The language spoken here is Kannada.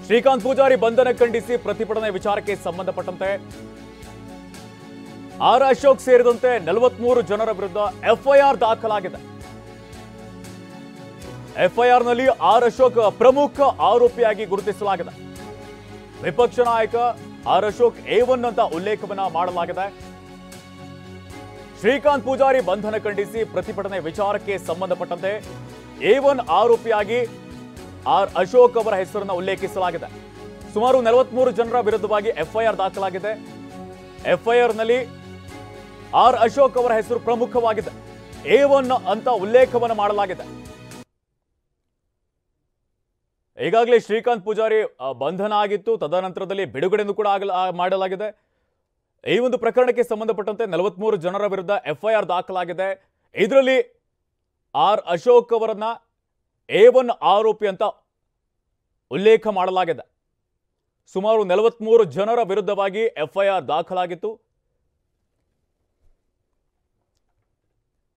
ಶ್ರೀಕಾಂತ್ ಪೂಜಾರಿ ಬಂಧನ ಖಂಡಿಸಿ ಪ್ರತಿಭಟನೆ ವಿಚಾರಕ್ಕೆ ಸಂಬಂಧಪಟ್ಟಂತೆ ಆರ್ ಅಶೋಕ್ ಸೇರಿದಂತೆ 43 ಜನರ ವಿರುದ್ಧ ಎಫ್ಐಆರ್ ದಾಖಲಾಗಿದೆ. ಎಫ್ಐಆರ್ನಲ್ಲಿ ಆರ್ ಅಶೋಕ್ ಪ್ರಮುಖ ಆರೋಪಿಯಾಗಿ ಗುರುತಿಸಲಾಗಿದೆ. ವಿಪಕ್ಷ ನಾಯಕ ಆರ್ ಅಶೋಕ್ A1 ಅಂತ ಉಲ್ಲೇಖವನ್ನ ಮಾಡಲಾಗಿದೆ. ಶ್ರೀಕಾಂತ್ ಪೂಜಾರಿ ಬಂಧನ ಖಂಡಿಸಿ ಪ್ರತಿಭಟನೆ ವಿಚಾರಕ್ಕೆ ಸಂಬಂಧಪಟ್ಟಂತೆ A1 ಆರೋಪಿಯಾಗಿ ಆರ್ ಅಶೋಕ್ ಅವರ ಹೆಸರನ್ನು ಉಲ್ಲೇಖಿಸಲಾಗಿದೆ. ಸುಮಾರು 43 ಜನರ ವಿರುದ್ಧವಾಗಿ ಎಫ್ಐಆರ್ ದಾಖಲಾಗಿದೆ. ಎಫ್ಐಆರ್ನಲ್ಲಿ ಆರ್ ಅಶೋಕ್ ಅವರ ಹೆಸರು ಪ್ರಮುಖವಾಗಿದೆ. A1 ಅಂತ ಉಲ್ಲೇಖವನ್ನು ಮಾಡಲಾಗಿದೆ. ಈಗಾಗಲೇ ಶ್ರೀಕಾಂತ್ ಪೂಜಾರಿ ಬಂಧನ ಆಗಿತ್ತು, ತದನಂತರದಲ್ಲಿ ಬಿಡುಗಡೆಯನ್ನು ಕೂಡ ಮಾಡಲಾಗಿದೆ. ಈ ಒಂದು ಪ್ರಕರಣಕ್ಕೆ ಸಂಬಂಧಪಟ್ಟಂತೆ 43 ಜನರ ವಿರುದ್ಧ ಎಫ್ಐಆರ್ ದಾಖಲಾಗಿದೆ. ಇದರಲ್ಲಿ ಆರ್ ಅಶೋಕ್ ಅವರನ್ನ A1 ಆರೋಪಿ ಅಂತ ಉಲ್ಲೇಖ ಮಾಡಲಾಗಿದೆ. ಸುಮಾರು 43 ಜನರ ವಿರುದ್ಧವಾಗಿ ಎಫ್ಐಆರ್ ದಾಖಲಾಗಿತ್ತು.